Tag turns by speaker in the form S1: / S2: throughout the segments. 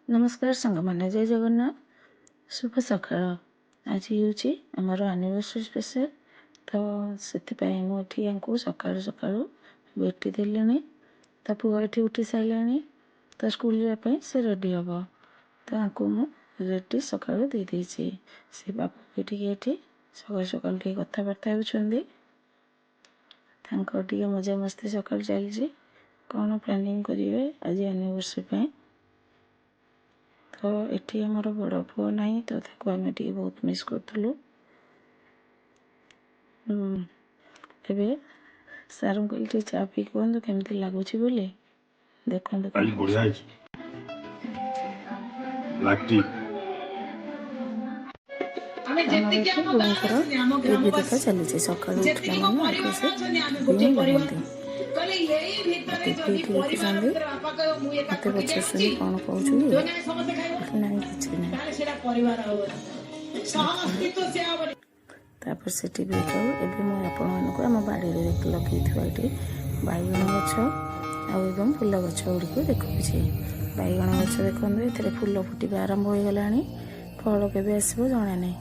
S1: नमस्कार सांग मैंने जय जगन्नाथ शुभ सकाळ आज हूँ आमर एनिवर्सरी स्पेशल तो से मुझे सकाळु सकाळु बेटी देले तो पुआ ये उठी सारे तो स्कूल जावाई से रेडी हम तो रेडी सकाळु दे देछि से बापा भी ये सकाल सकाल कथबार्ता होती मजा मस्ती सकाल चली कौन प्लानिंग करेंगे आज एनिवर्सरी तो ये आमर बड़ पुओ ना तो आम बहुत मिस करूँ एवं सार को चा पी कहतु केमती लगुच बोली देखो देखा चली सकाल उठला मैंने से मत पचार कौन कहूँ तापर से देखो एवं मुझे आम बाड़ी लगे ये बैगण गछ आ फूल गछ गुड़िक देखुची बैगण गछ देखो ये फूल फुटा आरंभ हो गला फल के आसो जना नहीं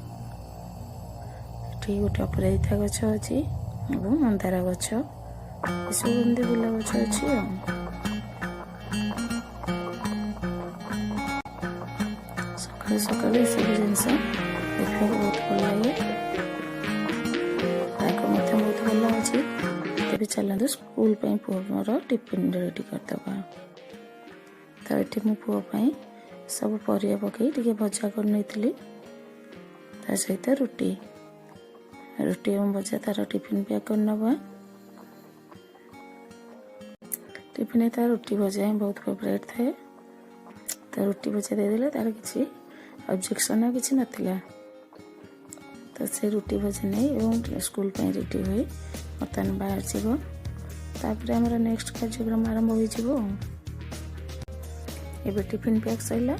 S1: ये गोटे अपराजिता गछ अच्छी और मंदार गछ सब एमती फूल गछ अच्छी सकाल सकाल ये सब जिनस देखा बहुत भल लगे बहुत भल अच्छे तेज चलते स्कूल पुओ मोर टिफिन रेडी करदे तो ये मो पुओं सब परिया पकई भजा कर नहीं सहित रुटी रुटी और भजा तार टिफिन पैक कर नवा टिफिन तार रुटी भजा ही बहुत फेवरेट थाए तो रुटी भजा देदेले तार किसी ऑब्जेक्शन किसी नथिला तो से रुटी भजा नहीं स्कूल रेडी हुए बर्तमान बाहर जापर आम नेक्स्ट कार्यक्रम आरंभ हो टिफिन पैक सरला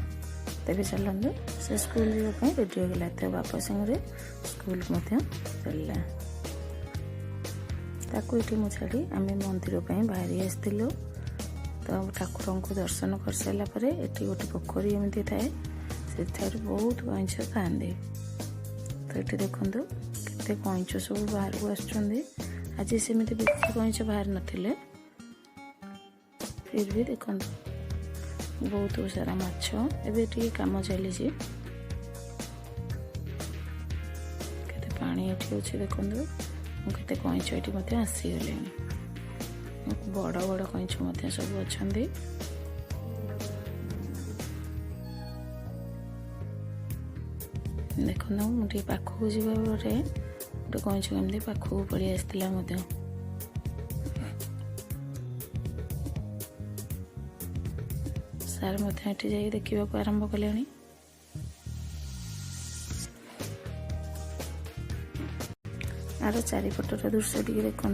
S1: तेज चलते से स्कूल जावाई रेडी हो गला तो बापा संगे स्कूल चलला ताकू ये मुझे छाड़ी आम मंदिर बाहरी आसलु तो ठाकुर को दर्शन कर सारापर ये गोटे पोखरी एमती थाए से बहुत कईंच था तो ये देखो केते कईंच सब बाहर को आज सेमती बेसी कईंच बाहर नथिले फिर भी देखो बहुत सारा माछ एवं काम चली पानी ये अच्छे देखो केते कईंच ये आसीगले बड़ बड़ कईंच सब अच्छा देखो मुझे पाखक जावा गोटे कईंच कमी पाखक पड़ी आसाला सार ये देखा आरंभ कले आर चारिपटर दृश्य टी देखो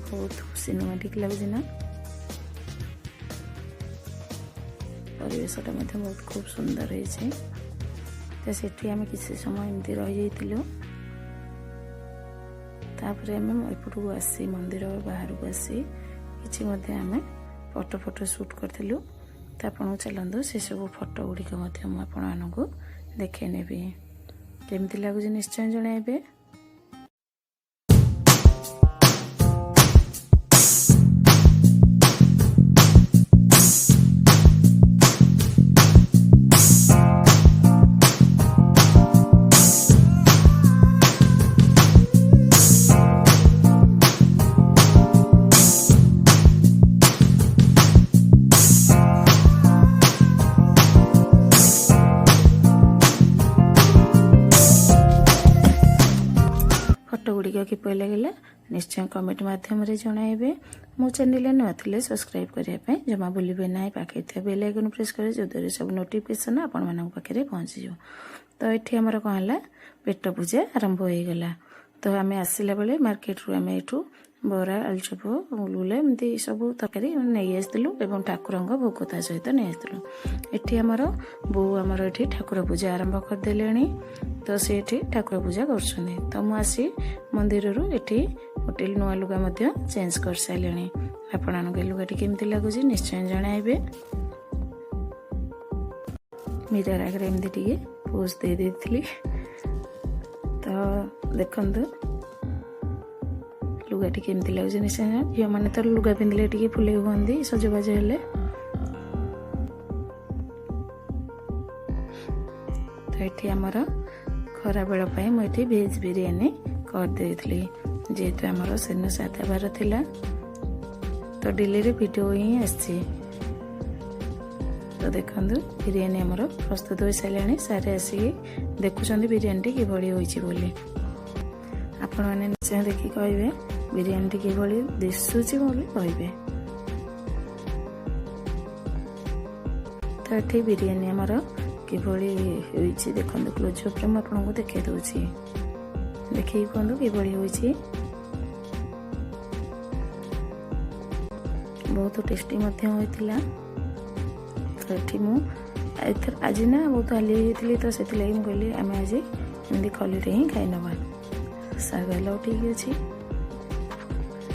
S1: बहुत सिनेमाटिक लगुच ना परिवेशटा बहुत खूब सुंदर है तो सेठी आम किसी समय एमती रही आम एपटू आसी मंदिर बाहर को आसी किसी आम फोटो फोटो शूट करूँ तो आपको चलते से सब फोटो गुड़िक आपको देखे नेबी केमती लगुच निश्चय जणाइबे। गुड़िक किपर लगे निश्चय कमेंट मध्यम जणाइबे। मो चैनल नुआ थे सब्सक्राइब करने जमा भूलें ना पाखे बेल आइकन प्रेस करें जो द्वारा सब नोटिफिकेशन आपण मान पाखे पहुँची जाओ। तो ये आमर कौन है पेट पूजा आरंभ हो गला तो आम आसला बेले मार्केट रू आम यू बरा आलुचप गुलगुला एमती सब तरकारी नहीं आसलु और ठाकुर भोग ता सहित नहीं आसलु। ये आमर बो आमर ये ठाकुर पूजा आरंभ करदे तो से ठाकुर पूजा कर तो मुझे मंदिर ये गोटे नुआ लुगा चेंज कर सारे आपण लुगाटी केमती लगुच निश्चय जणाइबे। ମିରର ଆଗରେ ଏମିତି ଟିକେ ପୋଜ୍ ଦେଇଥିଲି। ତ ଦେଖନ୍ତୁ ଲୁଗାଟି କେମିତି ଲାଗୁଛି ନିଶ୍ଚୟ। ଝିଅମାନେ ତ ଲୁଗା ପିନ୍ଧିଲେ ଟିକେ ଫୁଲେଇ ହୁଅନ୍ତି ସଜବାଜ ହେଲେ। ତ ଏଠି ଆମର ଖରାବେଳ ପାଇଁ ମୁଁ ଏଠି ଭେଜ୍ ବିରିୟାନୀ କରିଦେଇଥିଲି, ଯେହେତୁ ଆମର ସେଦିନ ସାଧା ବାର ଥିଲା ତ ଡେଲିରେ ଭିଡ଼ିଓ ହିଁ ଆସିଛି। ତ ଦେଖନ୍ତୁ ବିରିୟାନୀ ଆମର ପ୍ରସ୍ତୁତ ହୋଇସାରିଲାଣି। ସାରେ ଆସିକି ଦେଖୁଛନ୍ତି ବିରିୟାନୀଟି କିଭଳି ହୋଇଛି ବୋଲି। ଆପଣମାନେ ନିଶ୍ଚୟ ଦେଖି କହିବେ ବିରିୟାନୀଟି କିଭଳି ଦିଶୁଛି ବୋଲି କହିବେ। ତ ଏଠି ବିରିୟାନୀ ଆମର କିଭଳି ହୋଇଛି ଦେଖନ୍ତୁ, କ୍ଲୋଜଅପ୍ରେ ମୁଁ ଆପଣଙ୍କୁ ଦେଖାଇ ଦେଉଛି। ଦେଖିକି କୁହନ୍ତୁ କିଭଳି ହୋଇଛି। ବହୁତ ଟେଷ୍ଟି ମଧ୍ୟ ହୋଇଥିଲା। ତ ଏଠି ମୁଁ ଆଜି ନା ବହୁତ ହାଲି ହେଇଥିଲି, ତ ସେଥିଲାଗି ମୁଁ କହିଲି ଆମେ ଆଜି ଏମିତି ଖଲିରେ ହିଁ ଖାଇନେବା। ସାର୍ କହିଲେ ହଉ ଠିକ୍ ଅଛି।